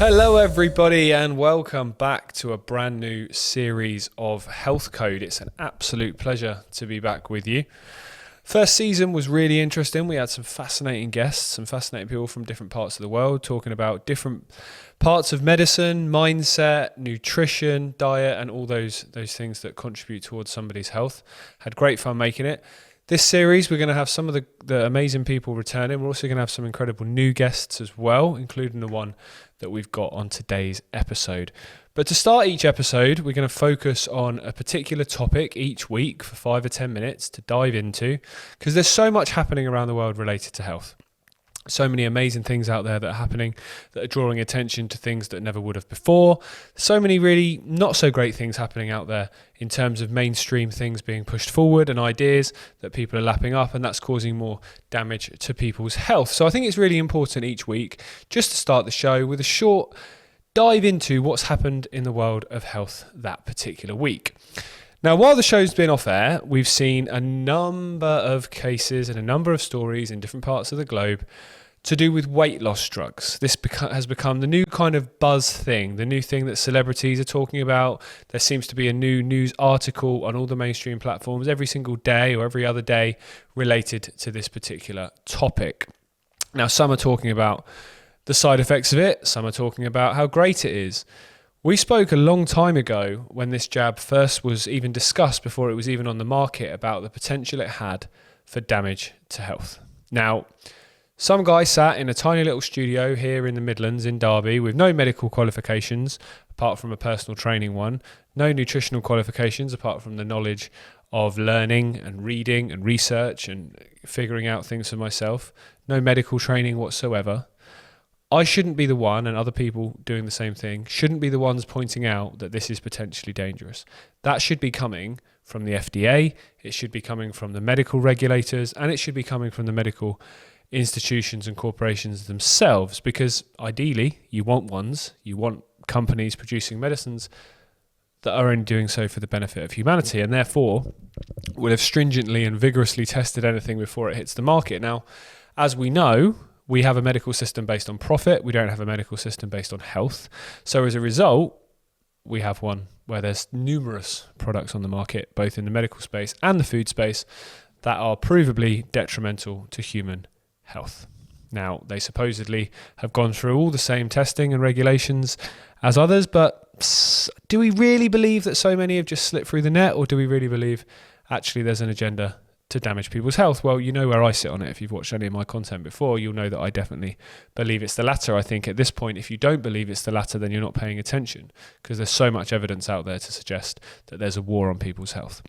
Hello everybody and welcome back to a brand new series of Health Code. It's an absolute pleasure to be back with you. First season was really interesting. We had some fascinating guests, some fascinating people from different parts of the world talking about different parts of medicine, mindset, nutrition, diet, and all those things that contribute towards somebody's health. Had great fun making it. This series, we're going to have some of the amazing people returning. We're also going to have some incredible new guests as well, including the one that we've got on today's episode. But to start each episode, we're going to focus on a particular topic each week for 5 or 10 minutes to dive into, because there's so much happening around the world related to health. So many amazing things out there that are happening that are drawing attention to things that never would have before. So many really not so great things happening out there in terms of mainstream things being pushed forward and ideas that people are lapping up, and that's causing more damage to people's health. So I think it's really important each week just to start the show with a short dive into what's happened in the world of health that particular week. Now, while the show's been off air, we've seen a number of cases and a number of stories in different parts of the globe to do with weight loss drugs. This has become the new kind of buzz thing, the new thing that celebrities are talking about. There seems to be a new news article on all the mainstream platforms every single day or every other day related to this particular topic. Now, some are talking about the side effects of it. Some are talking about how great it is. We spoke a long time ago when this jab first was even discussed, before it was even on the market, about the potential it had for damage to health. Now, some guy sat in a tiny little studio here in the Midlands in Derby with no medical qualifications apart from a personal training one, no nutritional qualifications apart from the knowledge of learning and reading and research and figuring out things for myself, no medical training whatsoever. I shouldn't be the one, and other people doing the same thing shouldn't be the ones pointing out that this is potentially dangerous. That should be coming from the FDA, it should be coming from the medical regulators, and it should be coming from the medical institutions and corporations themselves, because ideally you want companies producing medicines that are only doing so for the benefit of humanity, and therefore will have stringently and vigorously tested anything before it hits the market. Now, as we know, we have a medical system based on profit. We don't have a medical system based on health. So as a result, we have one where there's numerous products on the market, both in the medical space and the food space, that are provably detrimental to human health. Now, they supposedly have gone through all the same testing and regulations as others, but do we really believe that so many have just slipped through the net, or do we really believe actually there's an agenda to damage people's health? Well, you know where I sit on it. If you've watched any of my content before, you'll know that I definitely believe it's the latter. I think at this point, if you don't believe it's the latter, then you're not paying attention, because there's so much evidence out there to suggest that there's a war on people's health.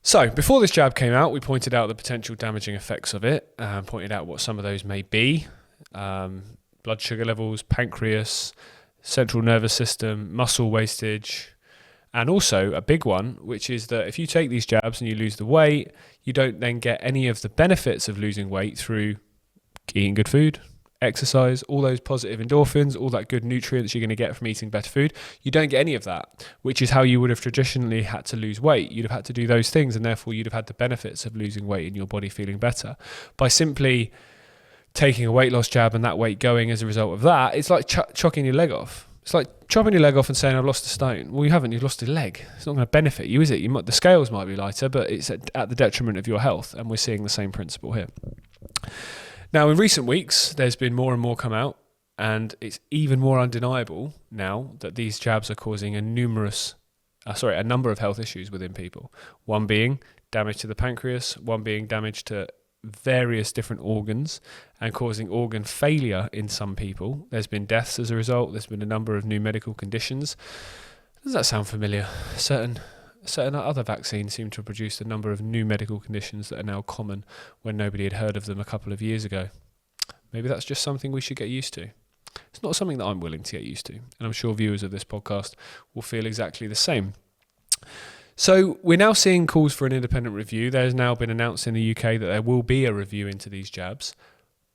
So before this jab came out, we pointed out the potential damaging effects of it, and pointed out what some of those may be. Blood sugar levels, pancreas, central nervous system, muscle wastage, and also a big one, which is that if you take these jabs and you lose the weight, you don't then get any of the benefits of losing weight through eating good food, exercise, all those positive endorphins, all that good nutrients you're going to get from eating better food. You don't get any of that, which is how you would have traditionally had to lose weight. You'd have had to do those things, and therefore you'd have had the benefits of losing weight and your body feeling better. By simply taking a weight loss jab and that weight going as a result of that, it's like chopping your leg off. It's like chopping your leg off and saying, I've lost a stone. Well, you haven't. You've lost a leg. It's not going to benefit you, is it? The scales might be lighter, but it's at the detriment of your health. And we're seeing the same principle here. Now, in recent weeks, there's been more and more come out, and it's even more undeniable now that these jabs are causing a number of health issues within people. One being damage to the pancreas, one being damage to various different organs and causing organ failure in some people. There's been deaths as a result. There's been a number of new medical conditions. Does that sound familiar? Certain other vaccines seem to have produced a number of new medical conditions that are now common when nobody had heard of them a couple of years ago. Maybe that's just something we should get used to. It's not something that I'm willing to get used to, and I'm sure viewers of this podcast will feel exactly the same. So we're now seeing calls for an independent review. There's now been announced in the UK that there will be a review into these jabs.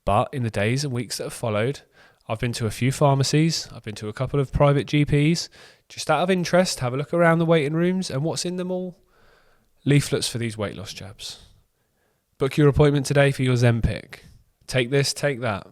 But in the days and weeks that have followed, I've been to a few pharmacies. I've been to a couple of private GPs. Just out of interest, have a look around the waiting rooms, and what's in them all? Leaflets for these weight loss jabs. Book your appointment today for your Zempic. Take this, take that.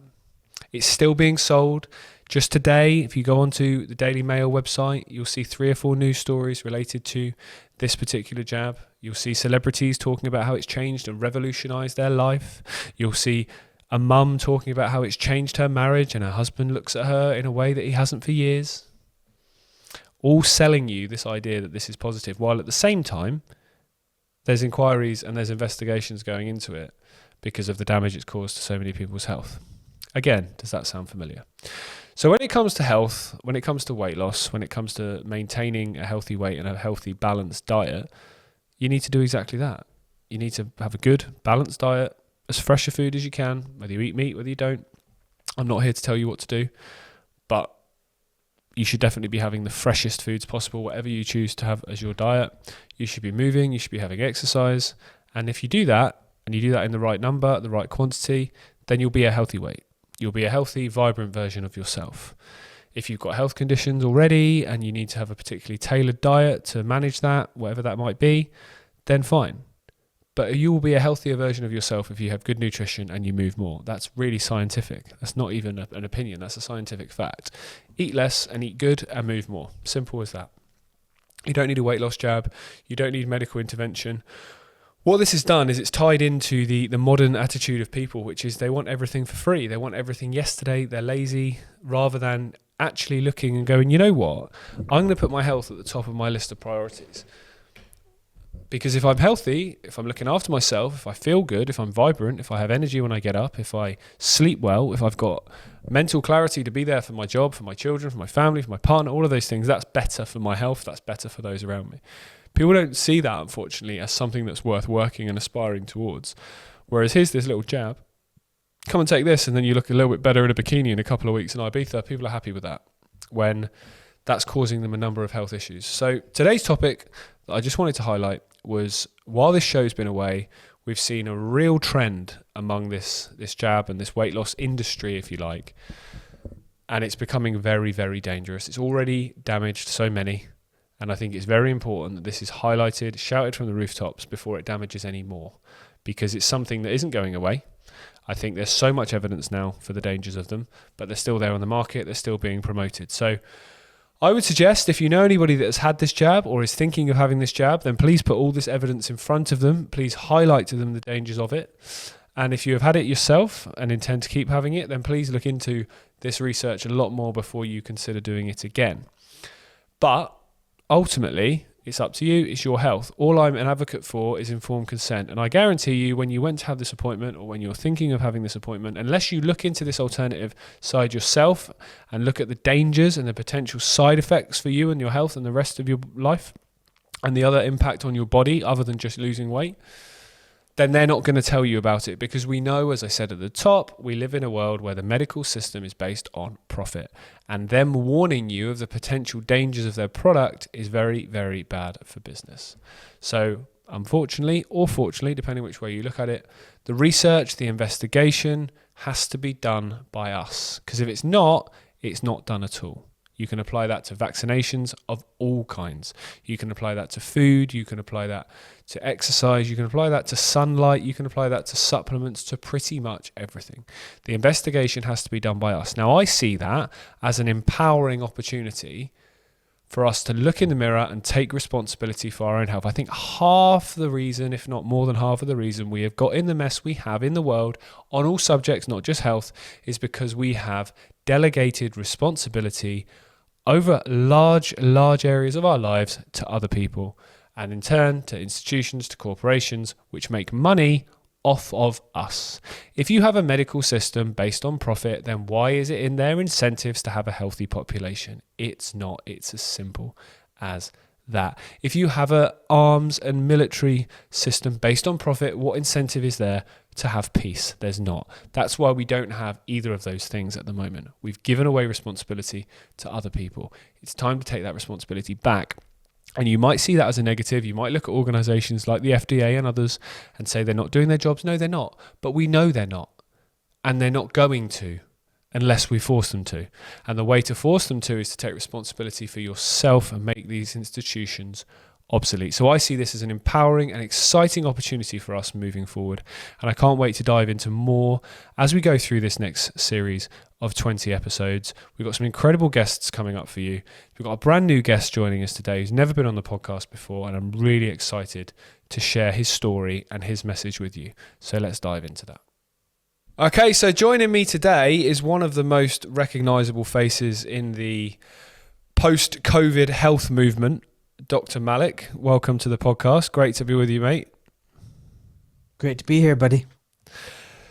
It's still being sold. Just today, if you go onto the Daily Mail website, you'll see 3 or 4 news stories related to this particular jab. You'll see celebrities talking about how it's changed and revolutionized their life. You'll see a mum talking about how it's changed her marriage and her husband looks at her in a way that he hasn't for years. All selling you this idea that this is positive, while at the same time, there's inquiries and there's investigations going into it because of the damage it's caused to so many people's health. Again, does that sound familiar? So when it comes to health, when it comes to weight loss, when it comes to maintaining a healthy weight and a healthy, balanced diet, you need to do exactly that. You need to have a good, balanced diet, as fresh a food as you can, whether you eat meat, whether you don't. I'm not here to tell you what to do, but you should definitely be having the freshest foods possible, whatever you choose to have as your diet. You should be moving, you should be having exercise. And if you do that, and you do that in the right number, the right quantity, then you'll be a healthy weight. You'll be a healthy, vibrant version of yourself. If you've got health conditions already and you need to have a particularly tailored diet to manage that, whatever that might be, then fine. But you will be a healthier version of yourself if you have good nutrition and you move more. That's really scientific. That's not even an opinion. That's a scientific fact. Eat less and eat good and move more. Simple as that. You don't need a weight loss jab. You don't need medical intervention. What this has done is it's tied into the modern attitude of people, which is they want everything for free. They want everything yesterday. They're lazy, rather than actually looking and going, you know what? I'm going to put my health at the top of my list of priorities. Because if I'm healthy, if I'm looking after myself, if I feel good, if I'm vibrant, if I have energy when I get up, if I sleep well, if I've got mental clarity to be there for my job, for my children, for my family, for my partner, all of those things, that's better for my health. That's better for those around me. People don't see that, unfortunately, as something that's worth working and aspiring towards. Whereas here's this little jab. Come and take this, and then you look a little bit better in a bikini in a couple of weeks in Ibiza. People are happy with that when that's causing them a number of health issues. So today's topic that I just wanted to highlight was, while this show's been away, we've seen a real trend among this jab and this weight loss industry, if you like, and it's becoming very, very dangerous. It's already damaged so many. And I think it's very important that this is highlighted, shouted from the rooftops before it damages any more, because it's something that isn't going away. I think there's so much evidence now for the dangers of them, but they're still there on the market. They're still being promoted. So I would suggest, if you know anybody that has had this jab or is thinking of having this jab, then please put all this evidence in front of them. Please highlight to them the dangers of it. And if you have had it yourself and intend to keep having it, then please look into this research a lot more before you consider doing it again. But ultimately, it's up to you. It's your health. All I'm an advocate for is informed consent. And I guarantee you, when you went to have this appointment, or when you're thinking of having this appointment, unless you look into this alternative side yourself and look at the dangers and the potential side effects for you and your health and the rest of your life and the other impact on your body other than just losing weight, then they're not going to tell you about it, because we know, as I said at the top, we live in a world where the medical system is based on profit, and them warning you of the potential dangers of their product is very, very bad for business. So unfortunately, or fortunately, depending which way you look at it, the research, the investigation has to be done by us, because if it's not done at all. You can apply that to vaccinations of all kinds. You can apply that to food. You can apply that to exercise. You can apply that to sunlight. You can apply that to supplements, to pretty much everything. The investigation has to be done by us. Now, I see that as an empowering opportunity for us to look in the mirror and take responsibility for our own health. I think half the reason, if not more than half of the reason, we have got in the mess we have in the world on all subjects, not just health, is because we have delegated responsibility over large areas of our lives to other people, and in turn to institutions, to corporations, which make money off of us. If you have a medical system based on profit, then why is it in their incentives to have a healthy population? It's not. It's as simple as that. If you have an arms and military system based on profit, what incentive is there to have peace? There's not. That's why we don't have either of those things at the moment. We've given away responsibility to other people. It's time to take that responsibility back. And you might see that as a negative. You might look at organizations like the FDA and others and say they're not doing their jobs. No, they're not. But we know they're not. And they're not going to, unless we force them to. And the way to force them to is to take responsibility for yourself and make these institutions obsolete. So I see this as an empowering and exciting opportunity for us moving forward. And I can't wait to dive into more as we go through this next series of 20 episodes. We've got some incredible guests coming up for you. We've got a brand new guest joining us today who's never been on the podcast before, and I'm really excited to share his story and his message with you. So let's dive into that. Okay, so joining me today is one of the most recognizable faces in the post-COVID health movement, Dr. Malik. Welcome to the podcast. Great to be with you, mate. Great to be here, buddy.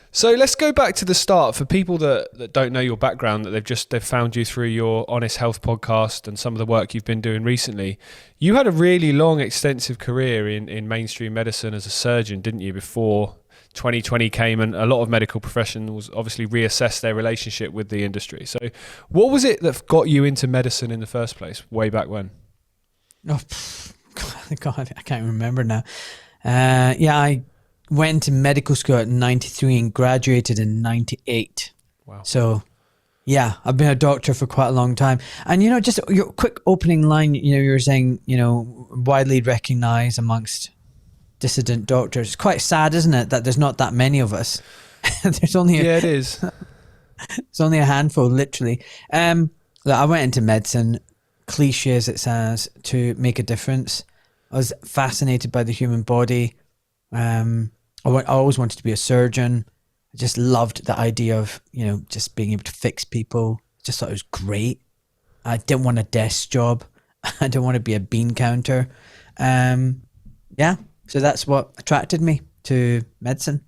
So let's go back to the start for people that don't know your background, that they've found you through your Honest Health podcast and some of the work you've been doing recently. You had a really long, extensive career in mainstream medicine as a surgeon, didn't you, before 2020 came, and a lot of medical professionals obviously reassessed their relationship with the industry. So what was it that got you into medicine in the first place, way back when? Oh, God, I can't remember now. I went to medical school at 93 and graduated in 98. Wow. So, yeah, I've been a doctor for quite a long time. And, just your quick opening line, you were saying, widely recognized amongst dissident doctors. It's quite sad, isn't it, that there's not that many of us? There's only it is. It's only a handful, literally. I went into medicine, cliche as it sounds, to make a difference. I was fascinated by the human body. I always wanted to be a surgeon. I just loved the idea of, just being able to fix people. Just thought it was great. I didn't want a desk job. I didn't want to be a bean counter. So that's what attracted me to medicine.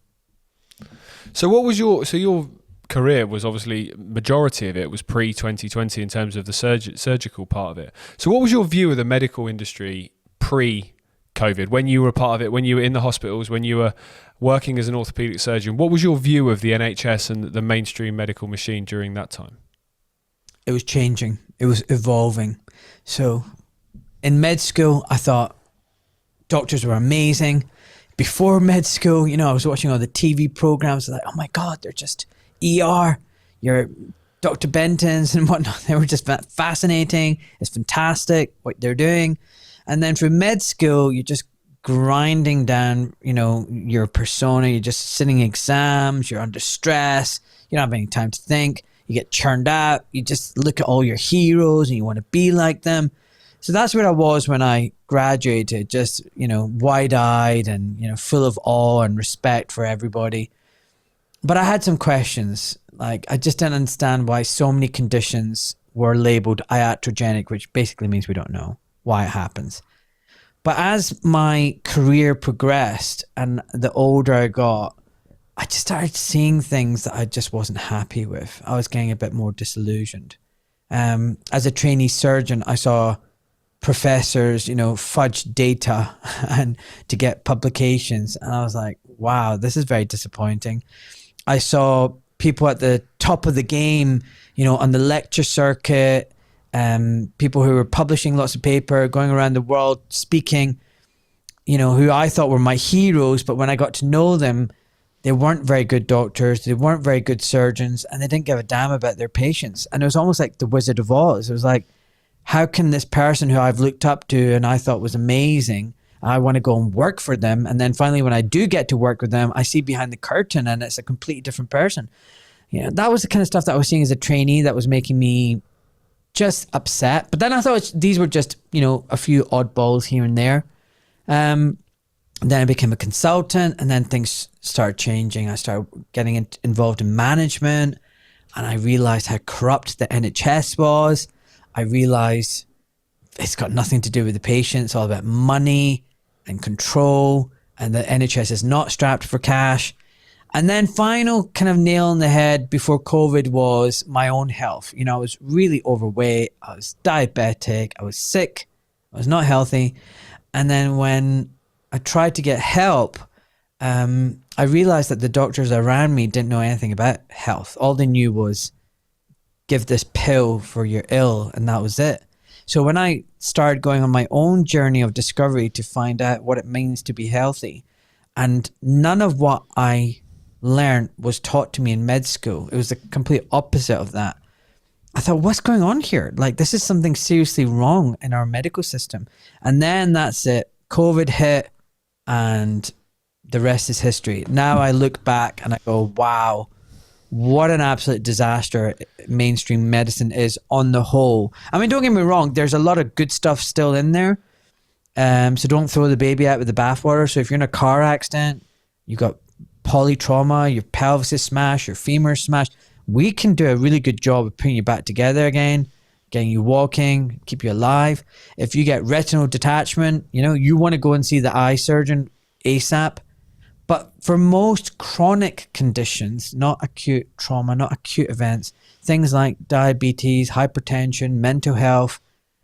So what was your career was obviously, majority of it was pre-2020 in terms of the surgical part of it. So what was your view of the medical industry pre-COVID, when you were a part of it, when you were in the hospitals, when you were working as an orthopedic surgeon? What was your view of the NHS and the mainstream medical machine during that time? It was changing. It was evolving. So in med school, I thought doctors were amazing. Before med school, I was watching all the TV programs, like, oh my God, they're just ER, your Dr. Benton's and whatnot. They were just fascinating. It's fantastic what they're doing. And then for med school, you're just grinding down, your persona. You're just sitting exams. You're under stress. You don't have any time to think. You get churned out. You just look at all your heroes and you want to be like them. So that's where I was when I graduated, just, wide-eyed and, full of awe and respect for everybody. But I had some questions. Like, I just didn't understand why so many conditions were labeled iatrogenic, which basically means we don't know why it happens. But as my career progressed and the older I got, I just started seeing things that I just wasn't happy with. I was getting a bit more disillusioned. As a trainee surgeon, I saw professors, fudge data and to get publications. And I was like, wow, this is very disappointing. I saw people at the top of the game, on the lecture circuit, people who were publishing lots of paper, going around the world speaking, who I thought were my heroes. But when I got to know them, they weren't very good doctors. They weren't very good surgeons, and they didn't give a damn about their patients. And it was almost like the Wizard of Oz. It was like, how can this person who I've looked up to and I thought was amazing, I want to go and work for them. And then finally, when I do get to work with them, I see behind the curtain and it's a completely different person. That was the kind of stuff that I was seeing as a trainee that was making me just upset. But then I thought these were just, a few oddballs here and there. Then I became a consultant, and then things started changing. I started getting involved in management, and I realized how corrupt the NHS was. I realized it's got nothing to do with the patient. It's all about money and control, and the NHS is not strapped for cash. And then final kind of nail on the head before COVID was my own health. I was really overweight. I was diabetic. I was sick. I was not healthy. And then when I tried to get help, I realized that the doctors around me didn't know anything about health. All they knew was give this pill for you're ill, and that was it. So when I started going on my own journey of discovery to find out what it means to be healthy, and none of what I learned was taught to me in med school. It was the complete opposite of that. I thought, what's going on here? Like, this is something seriously wrong in our medical system. And then that's it. COVID hit and the rest is history. Now I look back and I go, wow, what an absolute disaster mainstream medicine is on the whole. I mean, don't get me wrong, there's a lot of good stuff still in there. So don't throw the baby out with the bathwater. So if you're in a car accident, you got polytrauma, your pelvis is smashed, your femur is smashed, we can do a really good job of putting you back together again, getting you walking, keep you alive. If you get retinal detachment, you want to go and see the eye surgeon ASAP. But for most chronic conditions, not acute trauma, not acute events, things like diabetes, hypertension, mental health,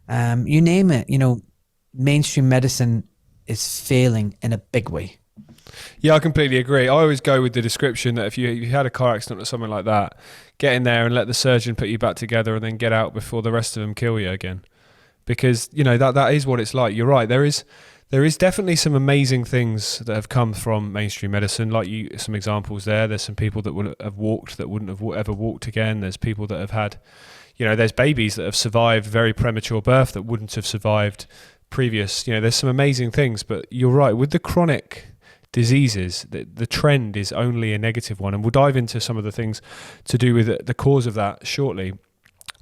you name it, mainstream medicine is failing in a big way. Yeah, I completely agree. I always go with the description that if you had a car accident or something like that, get in there and let the surgeon put you back together and then get out before the rest of them kill you again. Because, that is what it's like. You're right. There is definitely some amazing things that have come from mainstream medicine, like some examples there. There's some people that would have walked that wouldn't have ever walked again. There's people that have had, there's babies that have survived very premature birth that wouldn't have survived previous. There's some amazing things. But you're right, with the chronic diseases, the trend is only a negative one, and we'll dive into some of the things to do with the cause of that shortly.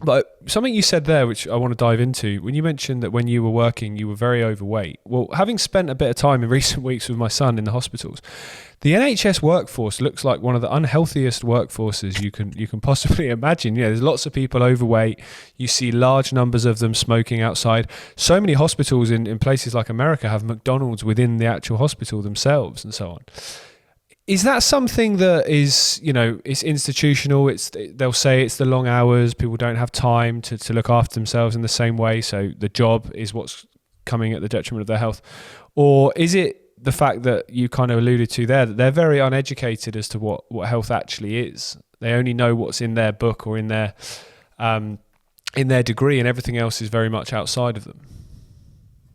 But something you said there, which I want to dive into, when you mentioned that when you were working, you were very overweight. Well, having spent a bit of time in recent weeks with my son in the hospitals, the NHS workforce looks like one of the unhealthiest workforces you can possibly imagine. There's lots of people overweight. You see large numbers of them smoking outside. So many hospitals in places like America have McDonald's within the actual hospital themselves and so on. Is that something that is, it's institutional? They'll say it's the long hours. People don't have time to look after themselves in the same way. So the job is what's coming at the detriment of their health. Or is it the fact that you kind of alluded to there, that they're very uneducated as to what health actually is? They only know what's in their book or in their degree, and everything else is very much outside of them.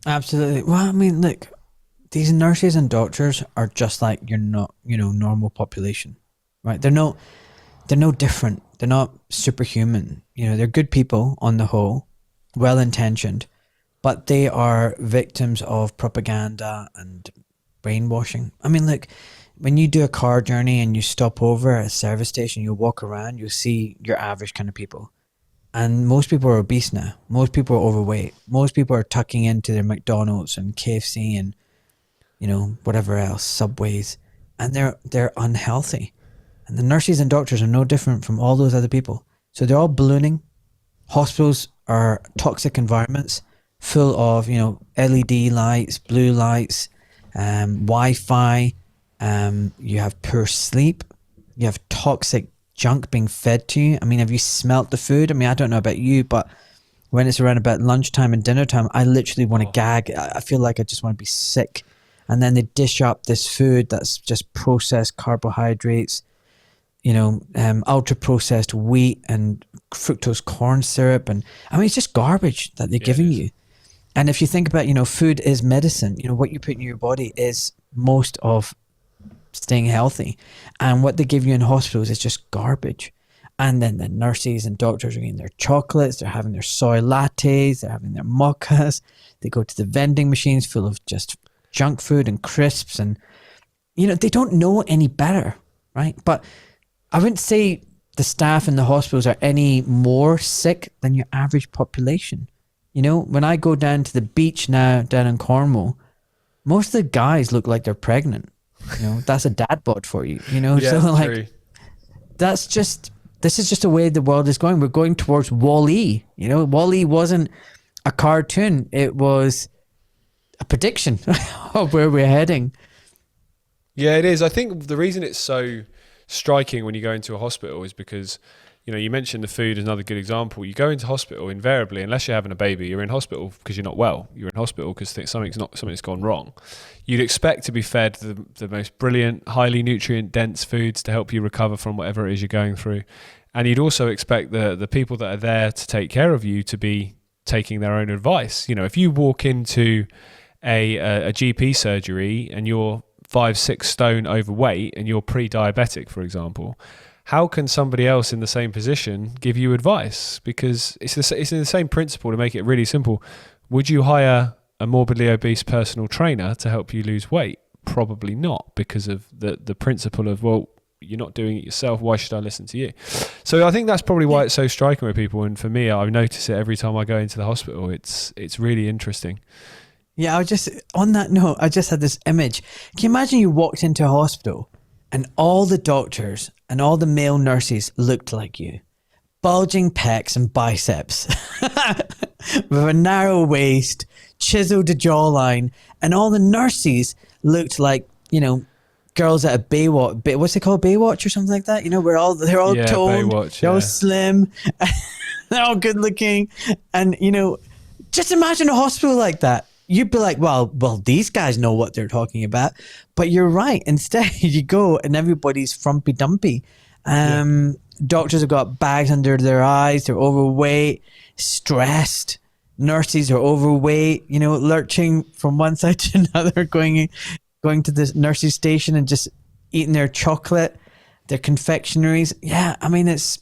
Absolutely. Well, I mean, look, these nurses and doctors are just like your normal population, right? They're no different. They're not superhuman. They're good people on the whole, well-intentioned, but they are victims of propaganda and brainwashing. I mean, look, when you do a car journey and you stop over at a service station, you walk around, you'll see your average kind of people. And most people are obese now. Most people are overweight. Most people are tucking into their McDonald's and KFC and whatever else, Subways, and they're unhealthy. And the nurses and doctors are no different from all those other people. So they're all ballooning. Hospitals are toxic environments full of, LED lights, blue lights, Wi-Fi. You have poor sleep. You have toxic junk being fed to you. I mean, have you smelt the food? I mean, I don't know about you, but when it's around about lunchtime and dinner time, I literally want to gag. I feel like I just want to be sick. And then they dish up this food that's just processed carbohydrates, ultra processed wheat and fructose corn syrup. And I mean, it's just garbage that they're giving you. And if you think about, food is medicine. What you put in your body is most of staying healthy. And what they give you in hospitals is just garbage. And then the nurses and doctors are getting their chocolates, they're having their soy lattes, they're having their mochas. They go to the vending machines full of just junk food and crisps, and they don't know any better, right? But I wouldn't say the staff in the hospitals are any more sick than your average population. When I go down to the beach now down in Cornwall, most of the guys look like they're pregnant. That's a dad bod for you. Yeah, so like true. this is just the way the world is going. We're going towards Wall-E. Wall-E wasn't a cartoon, it was a prediction of where we're heading. Yeah, it is. I think the reason it's so striking when you go into a hospital is because, you mentioned the food is another good example. You go into hospital invariably, unless you're having a baby, you're in hospital because you're not well. You're in hospital because something's gone wrong. You'd expect to be fed the most brilliant, highly nutrient dense foods to help you recover from whatever it is you're going through. And you'd also expect the people that are there to take care of you to be taking their own advice. If you walk into a GP surgery and you're 5-6 stone overweight and you're pre-diabetic, for example, how can somebody else in the same position give you advice? Because it's the same principle. To make it really simple, would you hire a morbidly obese personal trainer to help you lose weight? Probably not, because of the principle of, well, you're not doing it yourself, why should I listen to you? So I think that's probably why it's so striking with people. And for me, I notice it every time I go into the hospital. It's really interesting. Yeah, on that note, I just had this image. Can you imagine you walked into a hospital and all the doctors and all the male nurses looked like you? Bulging pecs and biceps with a narrow waist, chiseled jawline, and all the nurses looked like, girls at a Baywatch. What's it called? Baywatch or something like that? They're all toned, Baywatch, they're all slim, they're all good looking. And, just imagine a hospital like that. You'd be like, well, these guys know what they're talking about. But you're right. Instead, you go and everybody's frumpy dumpy. Doctors have got bags under their eyes. They're overweight, stressed. Nurses are overweight, lurching from one side to another, going to the nurse's station and just eating their chocolate, their confectionaries. Yeah, I mean, it's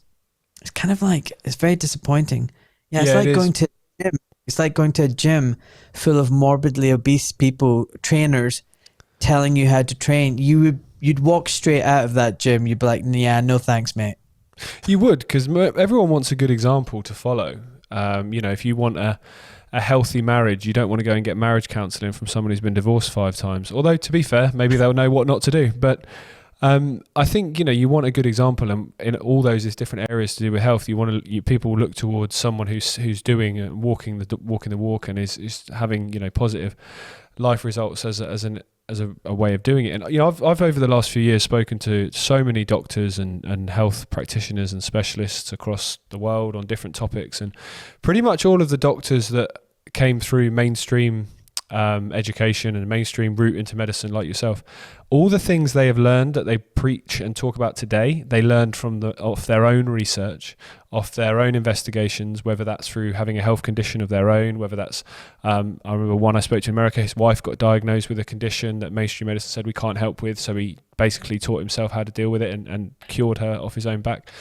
kind of like, it's very disappointing. Yeah, it's like going to a gym. It's like going to a gym full of morbidly obese people, trainers, telling you how to train. You'd walk straight out of that gym. You'd be like, yeah, no thanks, mate. You would, because everyone wants a good example to follow. If you want a healthy marriage, you don't want to go and get marriage counselling from someone who's been divorced 5 times. Although, to be fair, maybe they'll know what not to do. But I think, you want a good example, and in all those different areas to do with health, people look towards someone who's doing and walking the walk and is having positive life results as a way of doing it. And I've over the last few years spoken to so many doctors and health practitioners and specialists across the world on different topics, and pretty much all of the doctors that came through mainstream education and mainstream route into medicine, like yourself, all the things they have learned that they preach and talk about today, they learned off their own research, off their own investigations, whether that's through having a health condition of their own, whether that's, I remember one I spoke to in America, his wife got diagnosed with a condition that mainstream medicine said we can't help with, so he basically taught himself how to deal with it and cured her off his own back.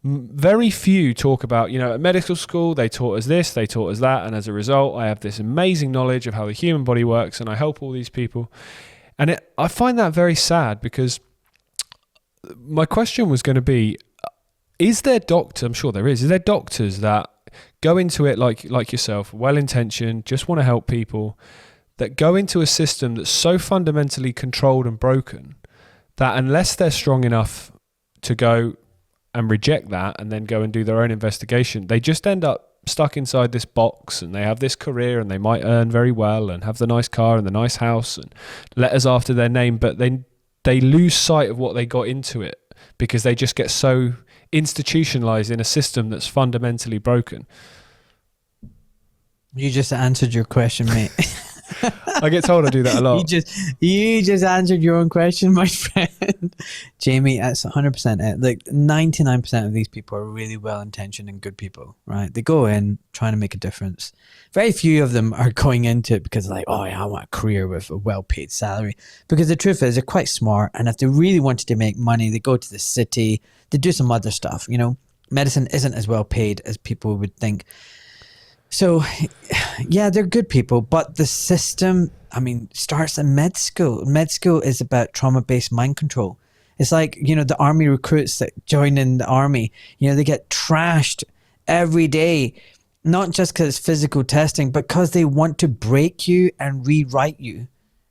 Very few talk about, at medical school, they taught us this, they taught us that, and as a result, I have this amazing knowledge of how the human body works, and I help all these people. And I find that very sad, because my question was going to be, is there doctors, I'm sure there is there doctors that go into it like yourself, well-intentioned, just want to help people, that go into a system that's so fundamentally controlled and broken that unless they're strong enough to go and reject that and then go and do their own investigation, they just end up stuck inside this box, and they have this career and they might earn very well and have the nice car and the nice house and letters after their name, but they lose sight of what they got into it because they just get so institutionalized in a system that's fundamentally broken. You just answered your question, mate. I get told I do that a lot. You just answered your own question, my friend. Jaymie, that's 100% it. Like 99% of these people are really well-intentioned and good people, right? They go in trying to make a difference. Very few of them are going into it because like, oh yeah, I want a career with a well-paid salary. Because the truth is, they're quite smart, and if they really wanted to make money, they go to the city, they do some other stuff, Medicine isn't as well paid as people would think. So, yeah, they're good people, but the system, starts in med school. Med school is about trauma-based mind control. It's like, the army recruits that join in the army, they get trashed every day, not just because it's physical testing, but because they want to break you and rewrite you,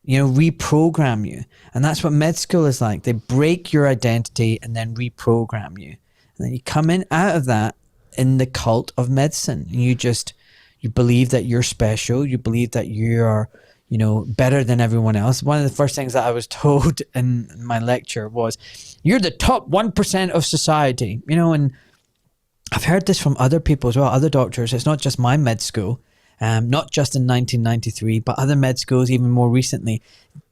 reprogram you. And that's what med school is like. They break your identity and then reprogram you. And then you come out of that in the cult of medicine. And you believe that you're special. You believe that you're, better than everyone else. One of the first things that I was told in my lecture was, you're the top 1% of society, and I've heard this from other people as well, other doctors. It's not just my med school, not just in 1993, but other med schools even more recently.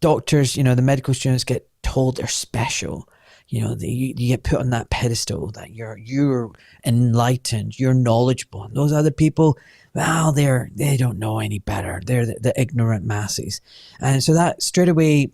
Doctors, the medical students get told they're special. You get put on that pedestal that you're enlightened, you're knowledgeable. And those other people, well, they don't know any better. They're the ignorant masses. And so that straight away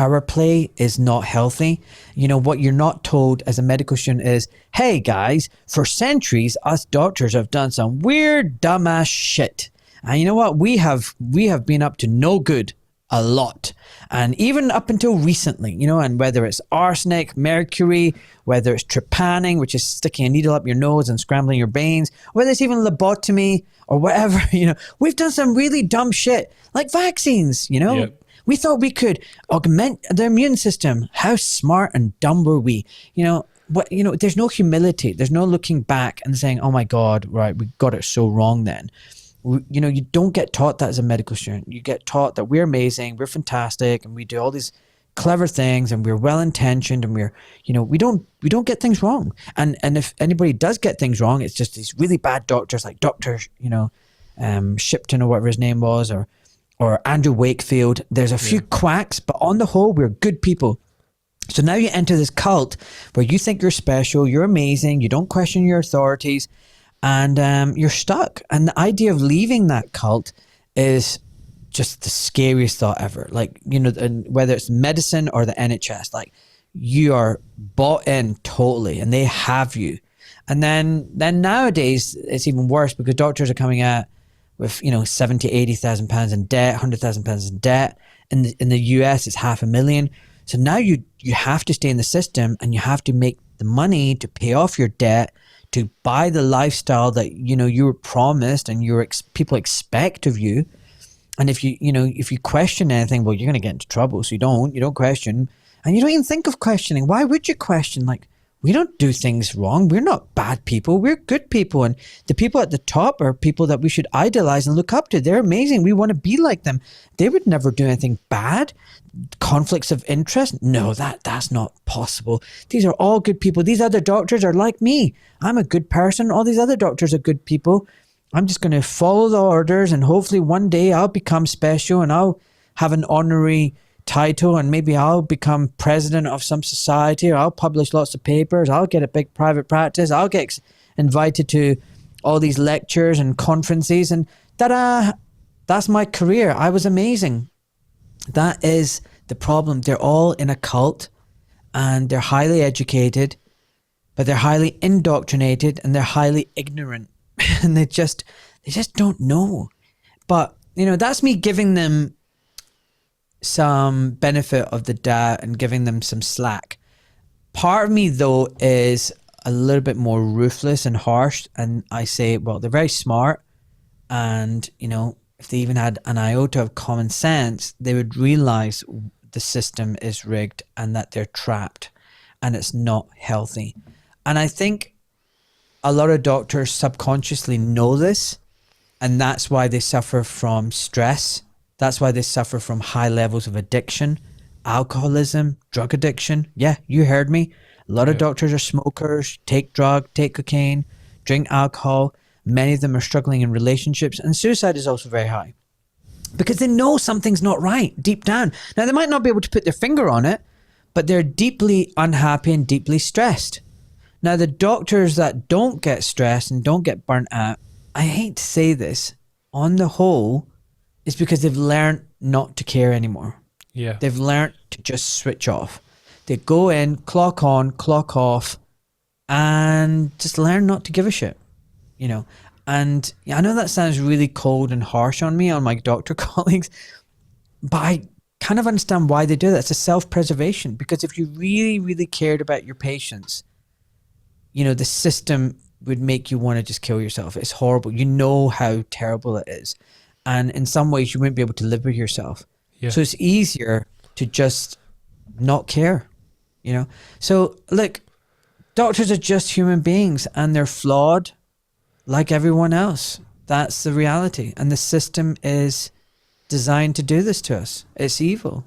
power play is not healthy. You know, what you're not told as a medical student is, hey guys, for centuries, us doctors have done some weird, dumbass shit. And you know what? We have been up to no good a lot. And even up until recently, you know, and whether it's arsenic, mercury, whether it's trepanning, which is sticking a needle up your nose and scrambling your veins, whether it's even lobotomy or whatever, you know, we've done some really dumb shit, like vaccines, you know. Yep. We thought we could augment the immune system. How smart and dumb were we? You know, there's no humility. There's no looking back and saying, oh my God, right, we got it so wrong then. You know, you don't get taught that as a medical student. You get taught that we're amazing, we're fantastic, and we do all these clever things, and we're well-intentioned, and we're, you know, we don't get things wrong. And if anybody does get things wrong, it's just these really bad doctors, like Dr. you know, Shipton or whatever his name was, or Andrew Wakefield. There's a few quacks, but on the whole, we're good people. So now you enter this cult where you think you're special, you're amazing, you don't question your authorities, and you're stuck. And the idea of leaving that cult is just the scariest thought ever. Like, you know, and whether it's medicine or the NHS, like, you are bought in totally and they have you. And then nowadays it's even worse because doctors are coming out with, you know, 70,000, 80,000 pounds in debt, 100,000 pounds in debt. In the US, it's 500,000. So now you have to stay in the system and you have to make the money to pay off your debt, to buy the lifestyle that, you know, you were promised and people expect of you. And if you question anything, well, you're going to get into trouble. So you don't question, and you don't even think of questioning. Why would you question? Like, we don't do things wrong. We're not bad people. We're good people. And the people at the top are people that we should idolize and look up to. They're amazing. We want to be like them. They would never do anything bad. Conflicts of interest? No, that's not possible. These are all good people. These other doctors are like me. I'm a good person. All these other doctors are good people. I'm just going to follow the orders, and hopefully one day I'll become special and I'll have an honorary title, and maybe I'll become president of some society, or I'll publish lots of papers. I'll get a big private practice. I'll get invited to all these lectures and conferences, and ta-da, that's my career. I was amazing. That is the problem. They're all in a cult, and they're highly educated, but they're highly indoctrinated, and they're highly ignorant. And they just don't know. But, you know, that's me giving them some benefit of the doubt and giving them some slack. Part of me, though, is a little bit more ruthless and harsh, and I say, well, they're very smart, and, you know, if they even had an iota of common sense, they would realize the system is rigged and that they're trapped and it's not healthy. And I think a lot of doctors subconsciously know this, and that's why they suffer from stress. That's why they suffer from high levels of addiction, alcoholism, drug addiction. Yeah, you heard me. A lot of doctors are smokers, take cocaine, drink alcohol. Many of them are struggling in relationships, and suicide is also very high because they know something's not right deep down. Now, they might not be able to put their finger on it, but they're deeply unhappy and deeply stressed. Now, the doctors that don't get stressed and don't get burnt out, I hate to say this, on the whole, it's because they've learned not to care anymore. Yeah. They've learned to just switch off. They go in, clock on, clock off, and just learn not to give a shit, you know. And I know that sounds really cold and harsh on me, on my doctor colleagues, but I kind of understand why they do that. It's a self-preservation, because if you really, really cared about your patients, you know, the system would make you want to just kill yourself. It's horrible. You know how terrible it is. And in some ways, you wouldn't be able to live with yourself. Yeah. So it's easier to just not care, you know? So, look, doctors are just human beings, and they're flawed like everyone else. That's the reality. And the system is designed to do this to us. It's evil.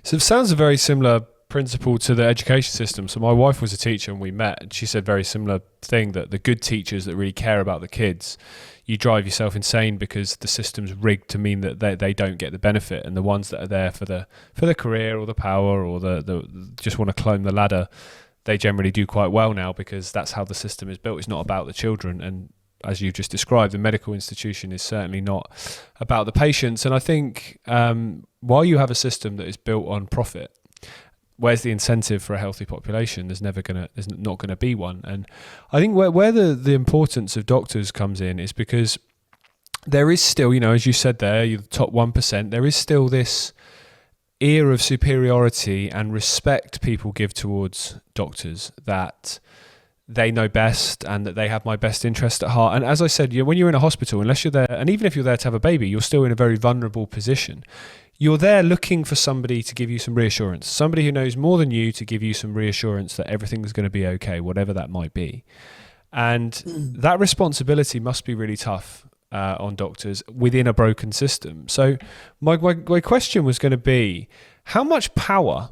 So it sounds a very similar principle to the education system. So my wife was a teacher and we met, and she said very similar thing, that the good teachers that really care about the kids, you drive yourself insane because the system's rigged to mean that they don't get the benefit, and the ones that are there for the career or the power or the just want to climb the ladder, they generally do quite well now because that's how the system is built. It's not about the children, and as you've just described, the medical institution is certainly not about the patients. And I think while you have a system that is built on profit, where's the incentive for a healthy population? There's not going to be one. And I think where the importance of doctors comes in is because there is still, as you said there, you're the top 1%, there is still this air of superiority and respect people give towards doctors, that they know best and that they have my best interest at heart. And as I said, when you're in a hospital, unless you're there, and even if you're there to have a baby, you're still in a very vulnerable position. You're there looking for somebody to give you some reassurance, somebody who knows more than you to give you some reassurance that everything's going to be okay, whatever that might be. And that responsibility must be really tough on doctors within a broken system. So my question was going to be, how much power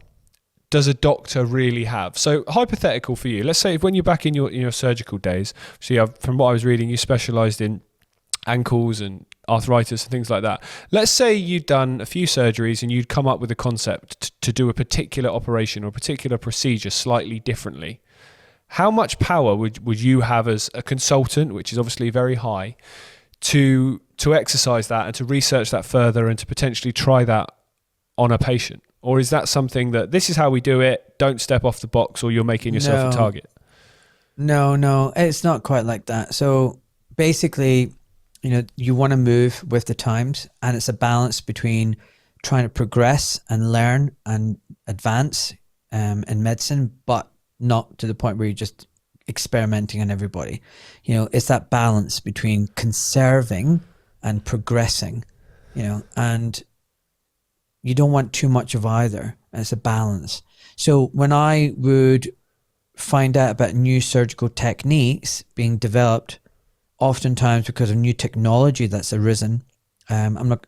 does a doctor really have? So hypothetical for you, let's say if when you're back in your surgical days, so from what I was reading, you specialized in ankles and arthritis and things like that. Let's say you'd done a few surgeries and you'd come up with a concept to do a particular operation or a particular procedure slightly differently. How much power would you have as a consultant, which is obviously very high, to exercise that and to research that further and to potentially try that on a patient? Or is that something that this is how we do it, don't step off the box or you're making yourself a target? No, it's not quite like that. So basically, you want to move with the times, and it's a balance between trying to progress and learn and advance in medicine, but not to the point where you're just experimenting on everybody. It's that balance between conserving and progressing, and you don't want too much of either. It's a balance. So when I would find out about new surgical techniques being developed, oftentimes because of new technology that's arisen, I'm not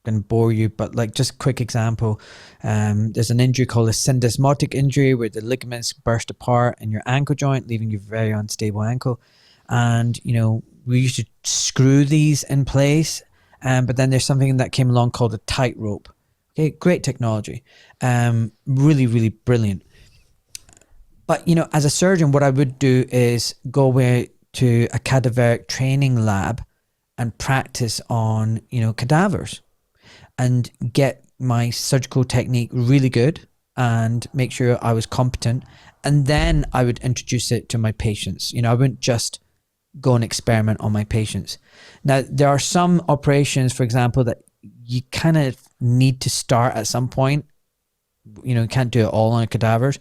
going to bore you, but just quick example, there's an injury called a syndesmotic injury where the ligaments burst apart in your ankle joint, leaving you very unstable ankle. And we used to screw these in place, but then there's something that came along called a tightrope. Okay, great technology, really, really brilliant. But as a surgeon, what I would do is go away to a cadaveric training lab and practice on cadavers and get my surgical technique really good and make sure I was competent, and then I would introduce it to my patients. I wouldn't just go and experiment on my patients. Now there are some operations, for example, that you kind of need to start at some point. You can't do it all on cadavers.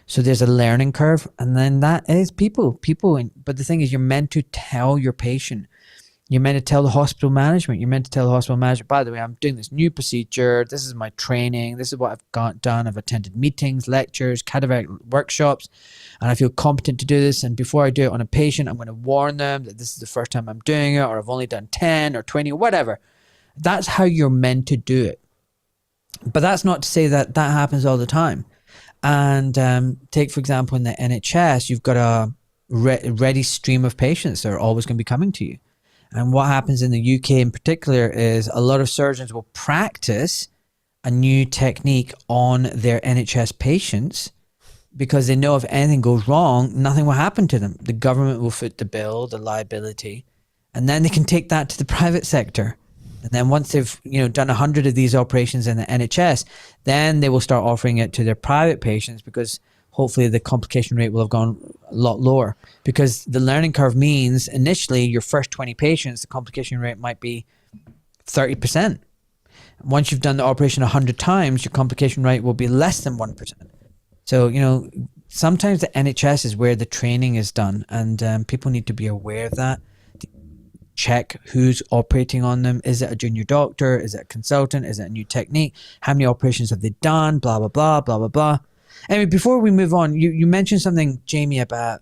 So there's a learning curve, and then that is people. But the thing is, you're meant to tell your patient. You're meant to tell the hospital management. You're meant to tell the hospital manager, by the way, I'm doing this new procedure. This is my training. This is what I've done. I've attended meetings, lectures, cadaveric workshops, and I feel competent to do this. And before I do it on a patient, I'm going to warn them that this is the first time I'm doing it, or I've only done 10 or 20 or whatever. That's how you're meant to do it. But that's not to say that happens all the time. And take, for example, in the NHS, you've got a ready stream of patients that are always going to be coming to you. And what happens in the UK in particular is a lot of surgeons will practice a new technique on their NHS patients because they know if anything goes wrong, nothing will happen to them. The government will foot the bill, the liability, and then they can take that to the private sector. And then once they've done 100 of these operations in the NHS, then they will start offering it to their private patients, because hopefully the complication rate will have gone a lot lower. Because the learning curve means initially your first 20 patients, the complication rate might be 30%. Once you've done the operation 100 times, your complication rate will be less than 1%. So, sometimes the NHS is where the training is done, and people need to be aware of that. Check who's operating on them. Is it a junior doctor? Is it a consultant? Is it a new technique? How many operations have they done? Blah, blah, blah, blah, blah, blah. Anyway, before we move on, you mentioned something, Jaymie, about,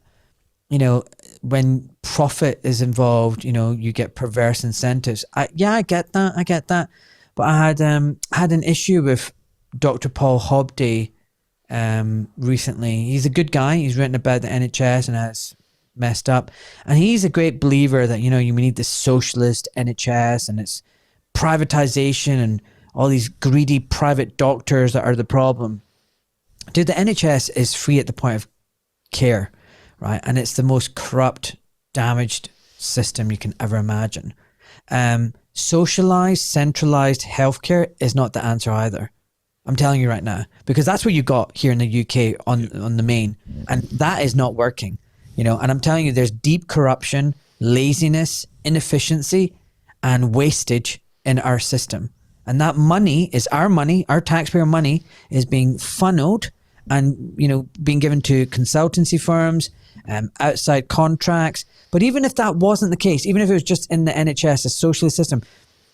when profit is involved, you get perverse incentives. I get that. But I had an issue with Dr. Paul Hobday recently. He's a good guy. He's written about the NHS and has messed up, and he's a great believer that you need this socialist NHS and it's privatization and all these greedy private doctors that are the problem. Dude, the NHS is free at the point of care, right? And it's the most corrupt, damaged system you can ever imagine. Socialized, centralized healthcare is not the answer either. I'm telling you right now, because that's what you got here in the UK on the main, and that is not working, you know. And I'm telling you, there's deep corruption, laziness, inefficiency, and wastage in our system. And that money is our money, our taxpayer money is being funneled and, you know, being given to consultancy firms, outside contracts. But even if that wasn't the case, even if it was just in the NHS, a socialist system,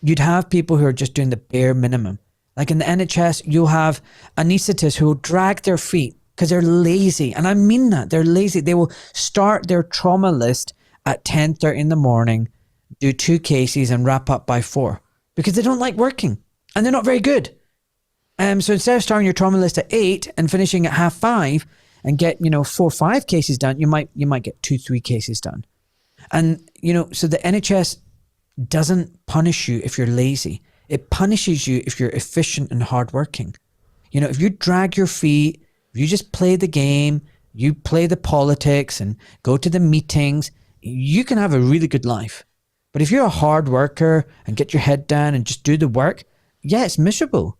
you'd have people who are just doing the bare minimum. Like in the NHS, you'll have anaesthetists who will drag their feet because they're lazy. And I mean that, they're lazy. They will start their trauma list at 10:30 in the morning, do 2 cases and wrap up by 4 because they don't like working and they're not very good. So instead of starting your trauma list at 8 and finishing at 5:30 and get, you know, 4 or 5 cases done, you might get 2, 3 cases done. And, you know, so the NHS doesn't punish you if you're lazy. It punishes you if you're efficient and hardworking. You know, if you drag your feet, if you just play the game, you play the politics and go to the meetings, you can have a really good life. But if you're a hard worker and get your head down and just do the work, yeah, it's miserable.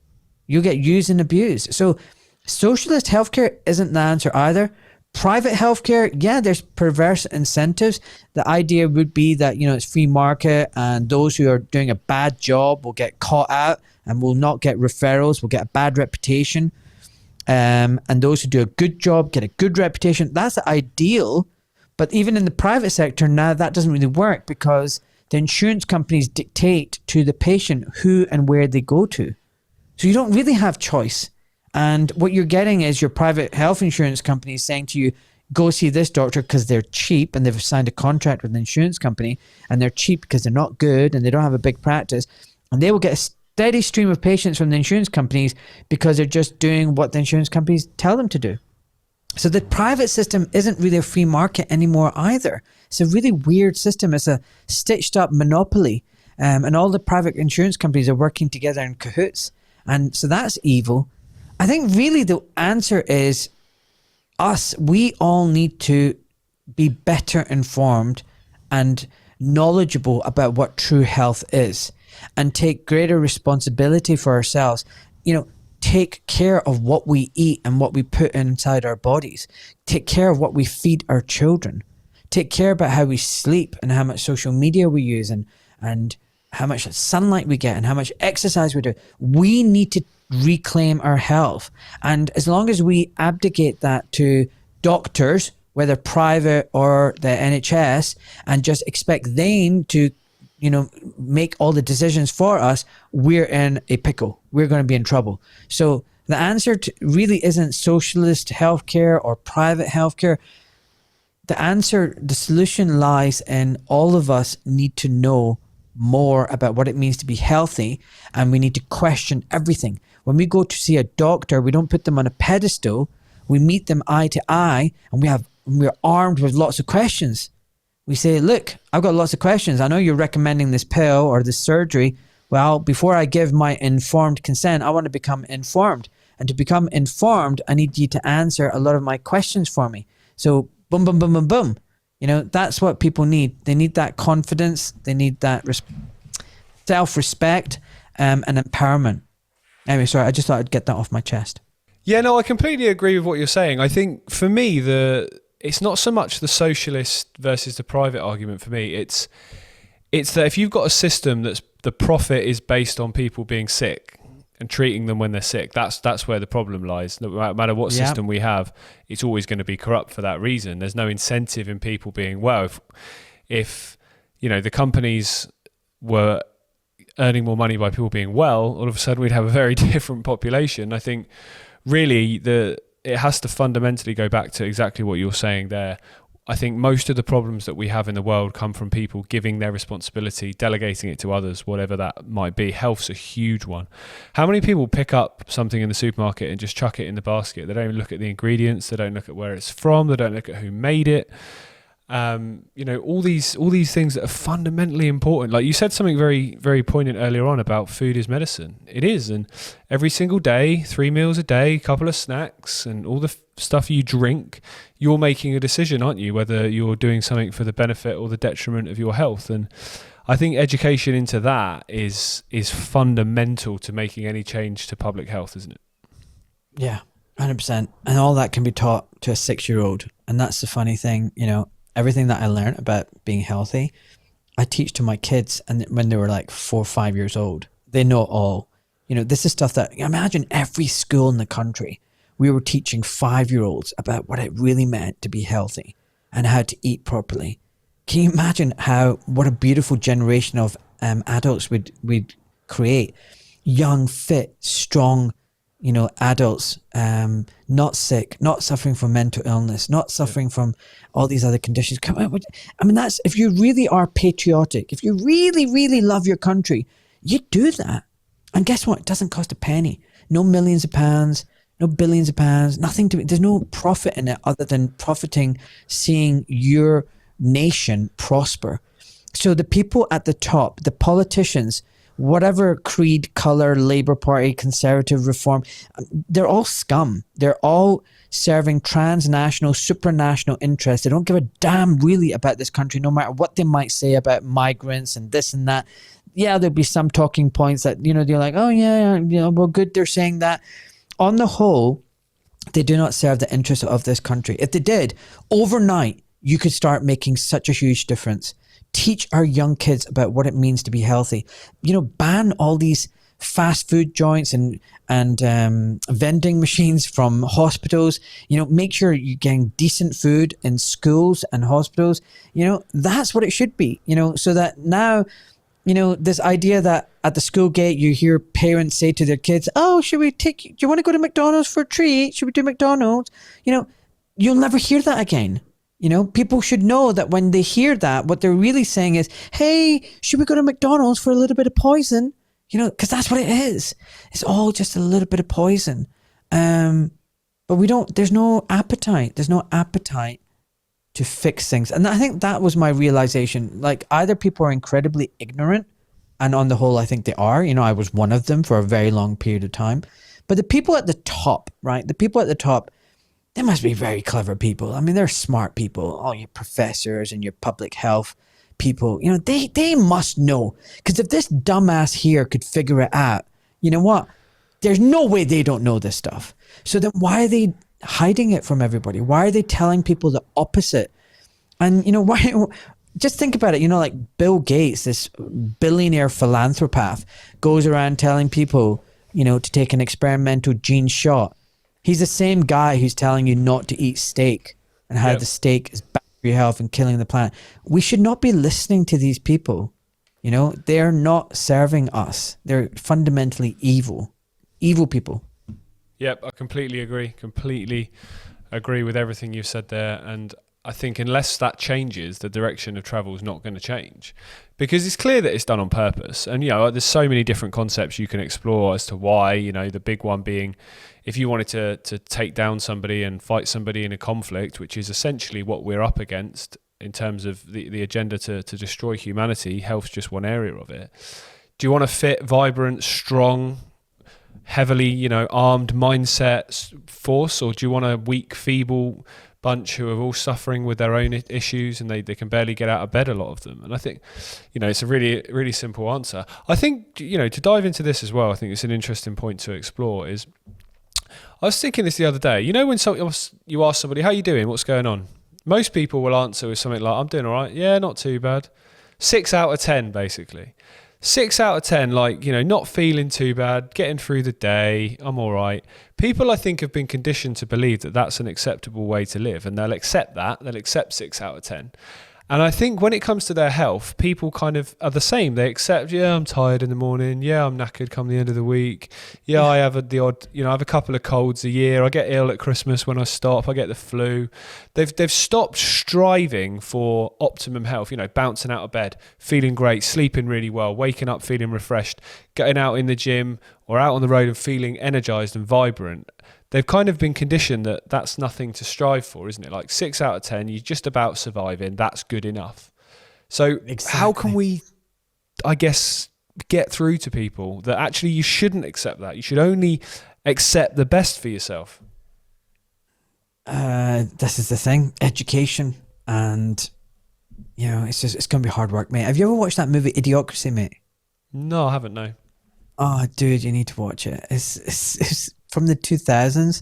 You'll get used and abused. So socialist healthcare isn't the answer either. Private healthcare, yeah, there's perverse incentives. The idea would be that, you know, it's free market and those who are doing a bad job will get caught out and will not get referrals, will get a bad reputation. And those who do a good job get a good reputation. That's the ideal. But even in the private sector now, that doesn't really work because the insurance companies dictate to the patient who and where they go to. So you don't really have choice. And what you're getting is your private health insurance company saying to you, go see this doctor because they're cheap and they've signed a contract with the insurance company and they're cheap because they're not good and they don't have a big practice. And they will get a steady stream of patients from the insurance companies because they're just doing what the insurance companies tell them to do. So the private system isn't really a free market anymore either. It's a really weird system. It's a stitched up monopoly. And all the private insurance companies are working together in cahoots. And so that's evil. I think really the answer is us. We all need to be better informed and knowledgeable about what true health is and take greater responsibility for ourselves. You know, take care of what we eat and what we put inside our bodies. Take care of what we feed our children. Take care about how we sleep and how much social media we use and how much sunlight we get and how much exercise we do. We need to reclaim our health. And as long as we abdicate that to doctors, whether private or the NHS, and just expect them to, you know, make all the decisions for us, we're in a pickle. We're going to be in trouble. So the answer really isn't socialist healthcare or private healthcare. The solution lies in all of us need to know more about what it means to be healthy, and we need to question everything. When we go to see a doctor, we don't put them on a pedestal. We meet them eye to eye, and we're armed with lots of questions. We say, look, I've got lots of questions. I know you're recommending this pill or this surgery. Well, before I give my informed consent, I want to become informed. And to become informed, I need you to answer a lot of my questions for me. So boom, boom, boom, boom, boom. You know, that's what people need. They need that confidence. They need that self-respect and empowerment. Anyway, sorry, I just thought I'd get that off my chest. Yeah, no, I completely agree with what you're saying. I think for me, it's not so much the socialist versus the private argument for me. It's that if you've got a system that's the profit is based on people being sick and treating them when they're sick, that's where the problem lies. No matter what system we have, it's always going to be corrupt for that reason. There's no incentive in people being well. If you know, the companies were earning more money by people being well, all of a sudden we'd have a very different population. I think really it has to fundamentally go back to exactly what you're saying there. I think most of the problems that we have in the world come from people giving their responsibility, delegating it to others, whatever that might be. Health's a huge one. How many people pick up something in the supermarket and just chuck it in the basket? They don't even look at the ingredients. They don't look at where it's from. They don't look at who made it. You know, all these things that are fundamentally important. Like you said something very, very poignant earlier on about food is medicine. It is. And every single day, 3 meals a day, a couple of snacks and all the stuff you drink, you're making a decision, aren't you, whether you're doing something for the benefit or the detriment of your health. And I think education into that is fundamental to making any change to public health, isn't it? Yeah, 100%. And all that can be taught to a 6-year-old. And that's the funny thing, you know, everything that I learned about being healthy, I teach to my kids, and when they were like 4 or 5 years old. They know all. You know, this is stuff that, imagine every school in the country, we were teaching 5-year-olds about what it really meant to be healthy and how to eat properly. Can you imagine what a beautiful generation of adults we'd create? Young, fit, strong, you know, adults, not sick, not suffering from mental illness, not suffering from all these other conditions. Come on, I mean, that's, if you really are patriotic, if you really, really love your country, you do that. And guess what? It doesn't cost a penny. No millions of pounds, no billions of pounds, nothing to, there's no profit in it other than profiting, seeing your nation prosper. So the people at the top, the politicians, whatever creed, color, Labour Party, Conservative, Reform, they're all scum. They're all serving transnational, supranational interests. They don't give a damn really about this country, no matter what they might say about migrants and this and that. Yeah, there'll be some talking points that, you know, they're like, oh yeah, you know, well, good, they're saying that. On the whole, they do not serve the interests of this country. If they did, overnight, you could start making such a huge difference. Teach our young kids about what it means to be healthy. You know, ban all these fast food joints and vending machines from hospitals. You know, make sure you're getting decent food in schools and hospitals. You know, that's what it should be. You know, so that now, you know, this idea that at the school gate you hear parents say to their kids, oh, do you want to go to McDonald's for a treat? Should we do McDonald's? You know, you'll never hear that again. You know, people should know that when they hear that, what they're really saying is, hey, should we go to McDonald's for a little bit of poison? You know, because that's what it is. It's all just a little bit of poison. But there's no appetite. There's no appetite to fix things. And I think that was my realization. Like, either people are incredibly ignorant, and on the whole, I think they are. You know, I was one of them for a very long period of time. But the people at the top, right? The people at the top, they must be very clever people. I mean, they're smart people. All your professors and your public health people, you know, they must know. Because if this dumbass here could figure it out, you know what? There's no way they don't know this stuff. So then why are they hiding it from everybody? Why are they telling people the opposite? And, you know, why? Just think about it. You know, like Bill Gates, this billionaire philanthropath, goes around telling people, you know, to take an experimental gene shot. He's the same guy who's telling you not to eat steak and how the steak is bad for your health and killing the planet. We should not be listening to these people. You know, they're not serving us. They're fundamentally evil. Evil people. Yep, I completely agree. Completely agree with everything you've said there. And I think unless that changes, the direction of travel is not going to change, because it's clear that it's done on purpose. And, you know, there's so many different concepts you can explore as to why, you know, the big one being, if you wanted to take down somebody and fight somebody in a conflict, which is essentially what we're up against in terms of the agenda to destroy humanity, health's just one area of it. Do you want a fit, vibrant, strong, heavily, you know, armed mindset force, or do you want a weak, feeble bunch who are all suffering with their own issues and they can barely get out of bed, a lot of them? And I think, you know, it's a really, really simple answer. I think, you know, to dive into this as well, I think it's an interesting point to explore is, I was thinking this the other day, you know, when you ask somebody, how you doing? What's going on? Most people will answer with something like, I'm doing all right. Yeah, not too bad. 6 out of 10, basically. 6 out of 10, like, you know, not feeling too bad, getting through the day, I'm all right. People, I think, have been conditioned to believe that that's an acceptable way to live, and they'll accept that. They'll accept 6 out of 10. And I think when it comes to their health, people kind of are the same. They accept, yeah, I'm tired in the morning. Yeah, I'm knackered come the end of the week. Yeah, I have the odd, you know, I have a couple of colds a year. I get ill at Christmas when I stop. I get the flu. They've stopped striving for optimum health, you know, bouncing out of bed, feeling great, sleeping really well, waking up feeling refreshed, getting out in the gym or out on the road and feeling energized and vibrant. They've kind of been conditioned that that's nothing to strive for, isn't it? Like 6 out of 10, you're just about surviving. That's good enough. So How can we, I guess, get through to people that actually you shouldn't accept that? You should only accept the best for yourself. this is the thing, education, and it's gonna be hard work, mate. Have you ever watched that movie Idiocracy, mate? No, I haven't. No. Oh, dude, you need to watch it. It's from the 2000s,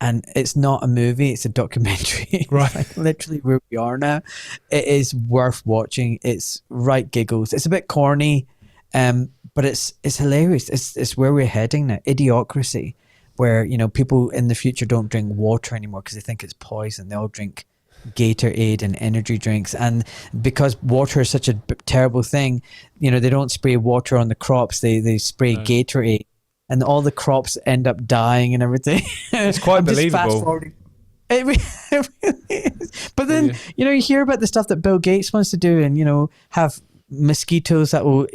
and it's not a movie; it's a documentary. Right. It's like literally where we are now. It is worth watching. It's right giggles. It's a bit corny, but it's hilarious. It's where we're heading now. Idiocracy, where people in the future don't drink water anymore because they think it's poison. They all drink Gatorade and energy drinks, and because water is such a terrible thing, they don't spray water on the crops. They spray Gatorade, and all the crops end up dying and everything. It's quite believable. It really is. But then you hear about the stuff that Bill Gates wants to do, and have mosquitoes that will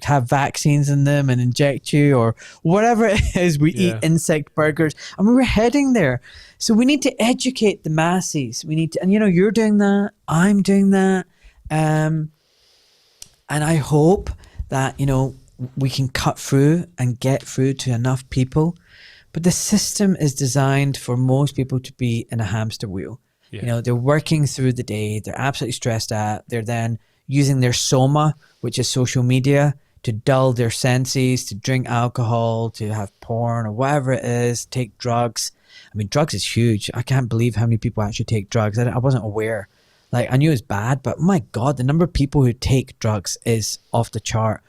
have vaccines in them and inject you, or whatever it is. We eat insect burgers, and we're heading there. So we need to educate the masses. We need to, and you're doing that, I'm doing that, and I hope that we can cut through and get through to enough people. But the system is designed for most people to be in a hamster wheel. They're working through the day, they're absolutely stressed out, they're then using their soma, which is social media, to dull their senses, to drink alcohol, to have porn or whatever it is, take drugs. I mean, drugs is huge. I can't believe how many people actually take drugs. I wasn't aware. Like, I knew it was bad, but my God, the number of people who take drugs is off the chart.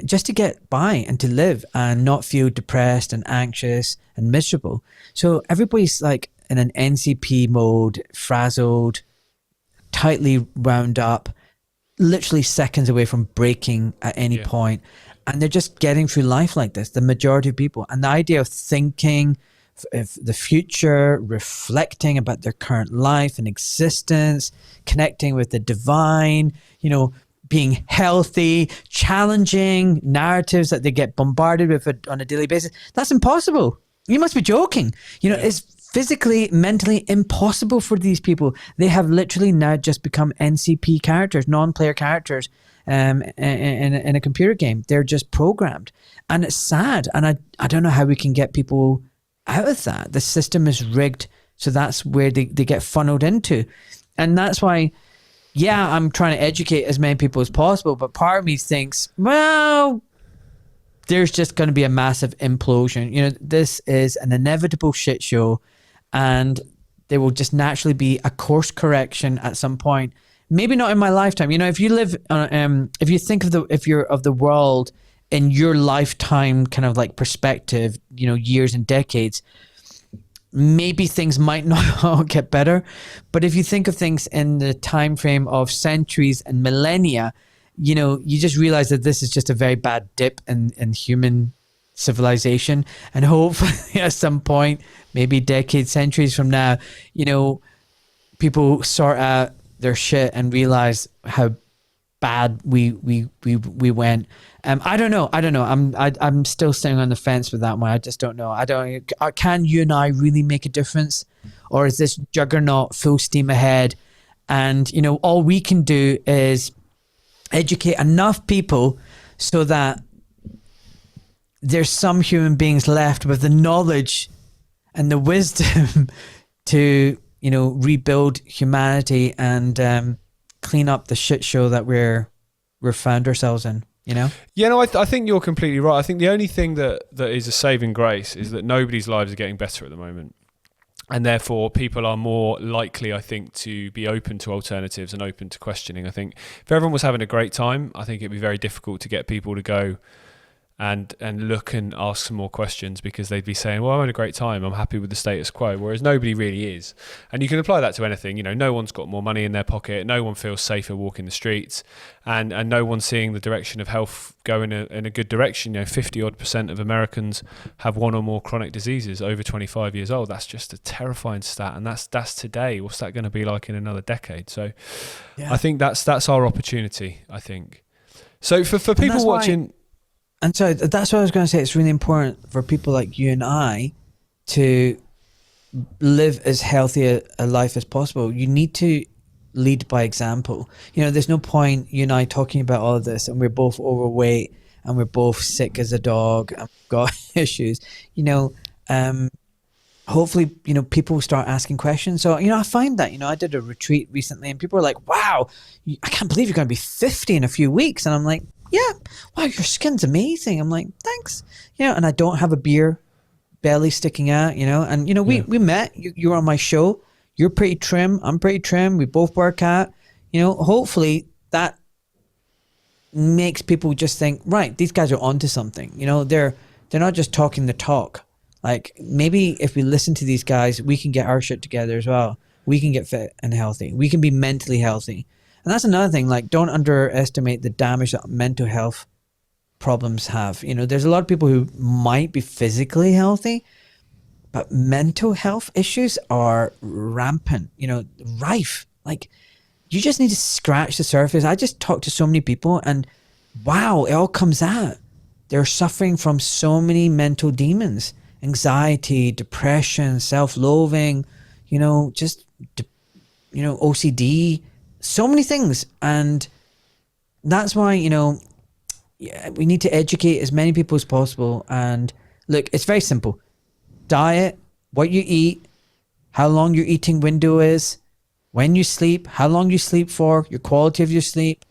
Just to get by and to live and not feel depressed and anxious and miserable. So everybody's like in an NCP mode, frazzled, tightly wound up, literally seconds away from breaking at any point. And they're just getting through life like this, the majority of people. And the idea of thinking of the future, reflecting about their current life and existence, connecting with the divine, being healthy, challenging narratives that they get bombarded with on a daily basis, that's impossible. You must be joking. It's physically, mentally impossible for these people. They have literally now just become NCP characters, non-player characters in a computer game. They're just programmed. And it's sad. And I don't know how we can get people out of that. The system is rigged, so that's where they get funneled into. And that's why, I'm trying to educate as many people as possible, but part of me thinks, well, there's just going to be a massive implosion. This is an inevitable shit show, and there will just naturally be a course correction at some point. Maybe not in my lifetime. If you live, if you think of the world in your lifetime kind of like perspective, years and decades, maybe things might not get better. But if you think of things in the time frame of centuries and millennia, you just realize that this is just a very bad dip in human civilization. And hopefully at some point, maybe decades, centuries from now, people sort out their shit and realize how bad we went. I don't know. I'm still staying on the fence with that one. I just don't know. Can you and I really make a difference, or is this juggernaut full steam ahead? And all we can do is educate enough people so that there's some human beings left with the knowledge and the wisdom to rebuild humanity and clean up the shit show that we're found ourselves in. I think you're completely right. I think the only thing that is a saving grace is that nobody's lives are getting better at the moment. And therefore, people are more likely, I think, to be open to alternatives and open to questioning. I think if everyone was having a great time, I think it'd be very difficult to get people to go and look and ask some more questions, because they'd be saying, well, I'm having a great time, I'm happy with the status quo, whereas nobody really is. And you can apply that to anything. No one's got more money in their pocket, no one feels safer walking the streets, and no one's seeing the direction of health go in a good direction. 50% of Americans have one or more chronic diseases over 25 years old. That's just a terrifying stat, and that's today. What's that going to be like in another decade? So I think that's our opportunity, I think. So for people watching... And so that's what I was going to say. It's really important for people like you and I to live as healthy a life as possible. You need to lead by example. There's no point you and I talking about all of this and we're both overweight and we're both sick as a dog and we've got issues. hopefully, people start asking questions. So, I find that, I did a retreat recently and people are like, wow, I can't believe you're going to be 50 in a few weeks. And I'm like, yeah, wow, your skin's amazing. I'm like, thanks. And I don't have a beer belly sticking out, and, we met, you were on my show. You're pretty trim. I'm pretty trim. We both work out, hopefully that makes people just think, right, these guys are onto something. They're not just talking the talk. Like, maybe if we listen to these guys, we can get our shit together as well. We can get fit and healthy. We can be mentally healthy. And that's another thing, like, don't underestimate the damage that mental health problems have. There's a lot of people who might be physically healthy, but mental health issues are rampant, rife. Like, you just need to scratch the surface. I just talk to so many people and wow, it all comes out. They're suffering from so many mental demons, anxiety, depression, self-loathing, OCD, so many things. And that's why, we need to educate as many people as possible. And look, it's very simple. Diet, what you eat, how long your eating window is, when you sleep, how long you sleep for, your quality of your sleep,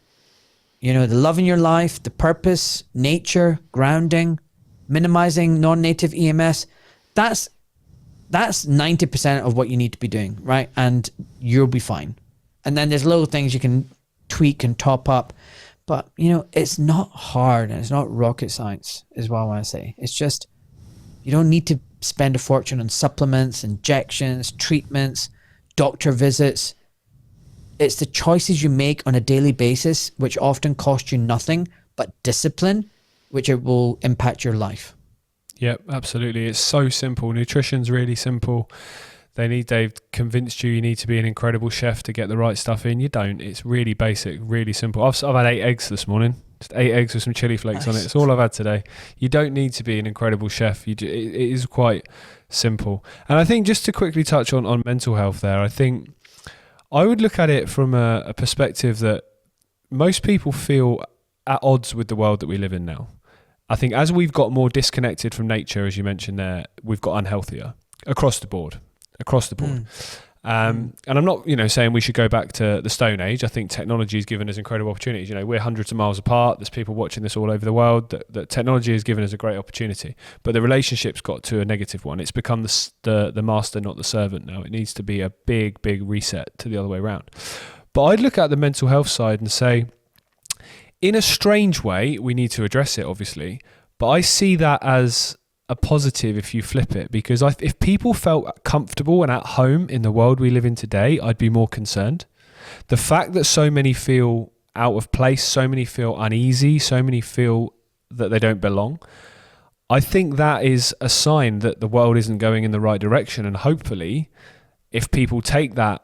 the love in your life, the purpose, nature, grounding, minimizing non-native EMS. That's 90% of what you need to be doing, right? And you'll be fine. And then there's little things you can tweak and top up. But, it's not hard and it's not rocket science is what I want to say. It's just, you don't need to spend a fortune on supplements, injections, treatments, doctor visits. It's the choices you make on a daily basis, which often cost you nothing but discipline, which it will impact your life. Yep, absolutely. It's so simple. Nutrition's really simple. They've convinced you need to be an incredible chef to get the right stuff in. You don't. It's really basic, really simple. I've had 8 eggs this morning. Just 8 eggs with some chili flakes on it. It's all I've had today. You don't need to be an incredible chef. It is quite simple. And I think just to quickly touch on mental health there, I think I would look at it from a perspective that most people feel at odds with the world that we live in now. I think as we've got more disconnected from nature, as you mentioned there, we've got unhealthier across the board. And I'm not, saying we should go back to the Stone Age. I think technology has given us incredible opportunities. We're hundreds of miles apart. There's people watching this all over the world. That technology has given us a great opportunity, but the relationship's got to a negative one. It's become the master, not the servant now. It needs to be a big, big reset to the other way around. But I'd look at the mental health side and say, in a strange way, we need to address it, obviously, but I see that as a positive if you flip it, because if people felt comfortable and at home in the world we live in today, I'd be more concerned. The fact that so many feel out of place, so many feel uneasy, so many feel that they don't belong, I think that is a sign that the world isn't going in the right direction. And hopefully, if people take that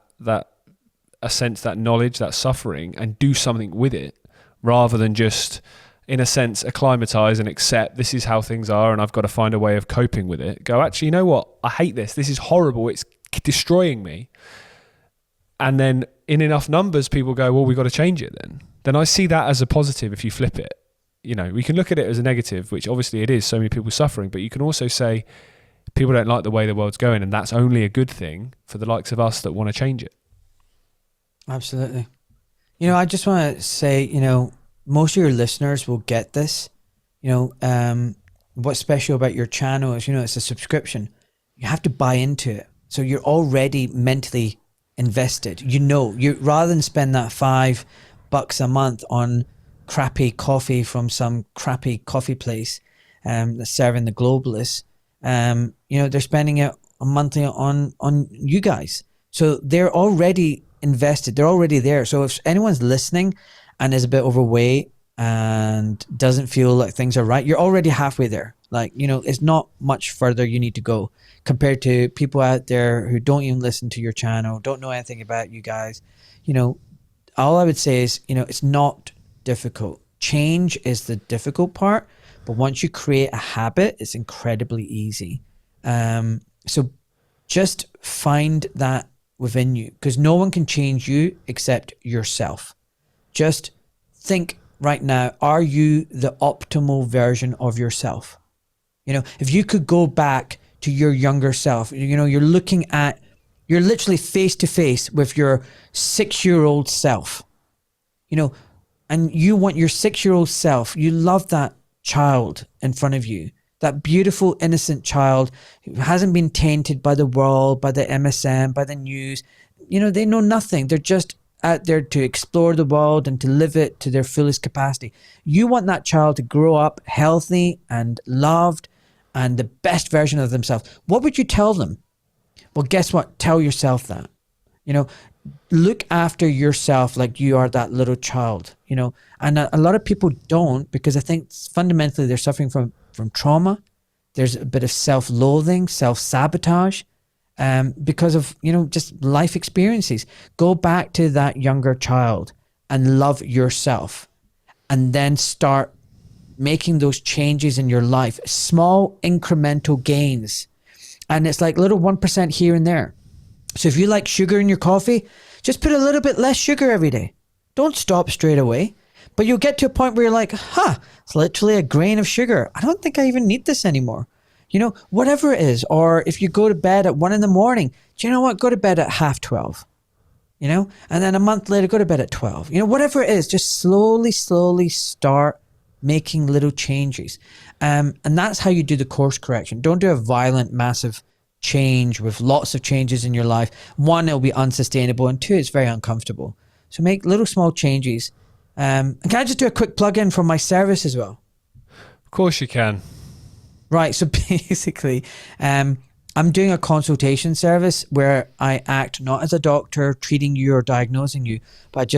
knowledge, that suffering, and do something with it, rather than just, in a sense, acclimatize and accept this is how things are and I've got to find a way of coping with it. Go, actually, you know what? I hate this. This is horrible. It's destroying me. And then in enough numbers, people go, well, we've got to change it then. Then I see that as a positive if you flip it. We can look at it as a negative, which obviously it is, so many people suffering, but you can also say people don't like the way the world's going, and that's only a good thing for the likes of us that want to change it. Absolutely. I just want to say, most of your listeners will get this. What's special about your channel is, it's a subscription. You have to buy into it. So you're already mentally invested. You rather than spend that $5 a month on crappy coffee from some crappy coffee place that's serving the globalists, they're spending it monthly on you guys. So they're already invested. They're already there. So if anyone's listening and is a bit overweight and doesn't feel like things are right, you're already halfway there. Like, it's not much further you need to go compared to people out there who don't even listen to your channel, don't know anything about you guys. All I would say is, it's not difficult. Change is the difficult part, but once you create a habit, it's incredibly easy. So just find that within you, because no one can change you except yourself. Just think right now, are you the optimal version of yourself? If you could go back to your younger self. You know, you're literally face to face with your 6-year-old self, you know, and you want your 6-year-old self, you love that child in front of you, that beautiful, innocent child who hasn't been tainted by the world, by the MSM, by the news. You know, they know nothing. They're just out there to explore the world and to live it to their fullest capacity. You want that child to grow up healthy and loved and the best version of themselves. What would you tell them? Well, guess what? Tell yourself that. You know, look after yourself like you are that little child, you know. And a lot of people don't, because I think fundamentally they're suffering from trauma. There's a bit of self-loathing, self-sabotage, because of, you know, just life experiences. Go back to that younger child and love yourself, and then start making those changes in your life, small incremental gains. And it's like little 1% here and there. So if you like sugar in your coffee, just put a little bit less sugar every day. Don't stop straight away. But you'll get to a point where you're like, it's literally a grain of sugar. I don't think I even need this anymore. You know, whatever it is. Or if you go to bed at 1 a.m, do you know what? Go to bed at 12:30. You know, and then a month later, go to bed at 12. You know, whatever it is, just slowly start making little changes. And that's how you do the course correction. Don't do a violent, massive change with lots of changes in your life. 1, it'll be unsustainable, and 2, it's very uncomfortable. So make little small changes. And can I just do a quick plug-in for my service as well? Of course you can. Right, so basically, I'm doing a consultation service where I act not as a doctor treating you or diagnosing you, but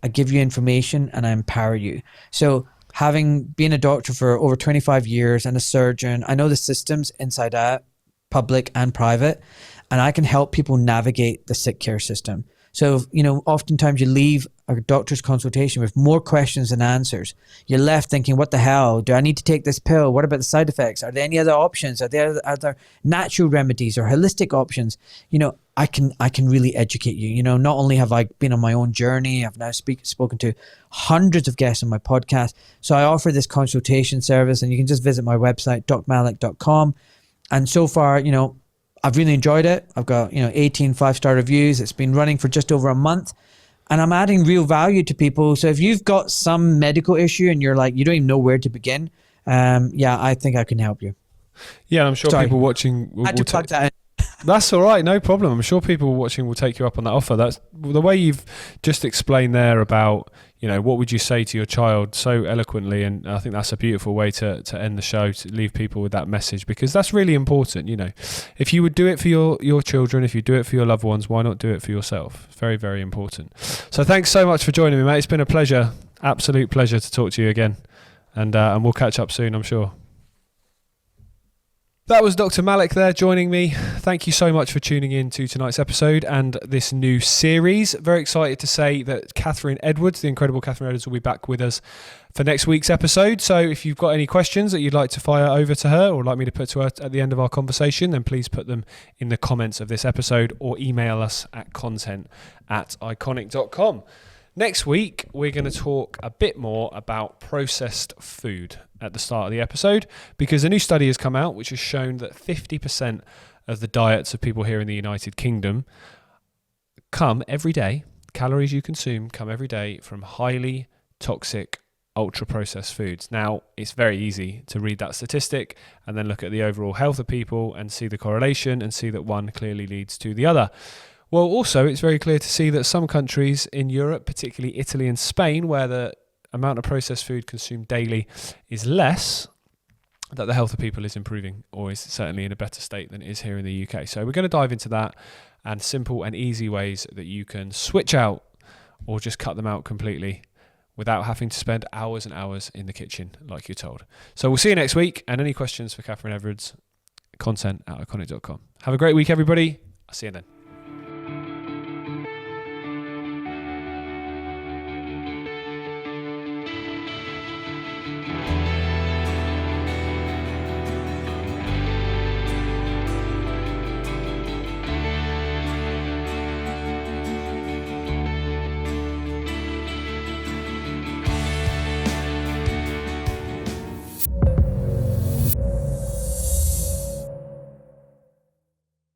I give you information and I empower you. So having been a doctor for over 25 years and a surgeon, I know the systems inside out, public and private, and I can help people navigate the sick care system. So, you know, oftentimes you leave a doctor's consultation with more questions than answers. You're left thinking, what the hell? Do I need to take this pill? What about the side effects? Are there any other options? Are there other natural remedies or holistic options? You know, I can really educate you. You know, not only have I been on my own journey, I've now spoken to hundreds of guests on my podcast. So I offer this consultation service, and you can just visit my website, docmalik.com. And so far, you know, I've really enjoyed it. I've got, 18 5-star reviews. It's been running for just over a month, and I'm adding real value to people. So if you've got some medical issue and you're like, you don't even know where to begin, I think I can help you. Yeah, I'm sure people watching I had to plug that in. That's all right, no problem. I'm sure people watching will take you up on that offer. That's the way you've just explained there about, what would you say to your child so eloquently, and I think that's a beautiful way to end the show, to leave people with that message, because that's really important. If you would do it for your children, if you do it for your loved ones, why not do it for yourself? It's very, very important. So thanks so much for joining me, mate. It's been a pleasure, absolute pleasure to talk to you again, and we'll catch up soon, I'm sure. That was Dr. Malik there joining me. Thank you so much for tuning in to tonight's episode and this new series. Very excited to say that Catherine Edwards, the incredible Catherine Edwards, will be back with us for next week's episode. So if you've got any questions that you'd like to fire over to her, or like me to put to her at the end of our conversation, then please put them in the comments of this episode or email us at content@ickonic.com. Next week, we're going to talk a bit more about processed food at the start of the episode, because a new study has come out which has shown that 50% of the diets of people here in the United Kingdom come every day, calories you consume come every day from highly toxic, ultra-processed foods. Now, it's very easy to read that statistic and then look at the overall health of people and see the correlation and see that one clearly leads to the other. Well, also, it's very clear to see that some countries in Europe, particularly Italy and Spain, where the amount of processed food consumed daily is less, that the health of people is improving, or is certainly in a better state than it is here in the UK. So we're going to dive into that and simple and easy ways that you can switch out or just cut them out completely without having to spend hours and hours in the kitchen like you're told. So we'll see you next week, and any questions for Catherine Edwards, content@ickonic.com. Have a great week, everybody. I'll see you then.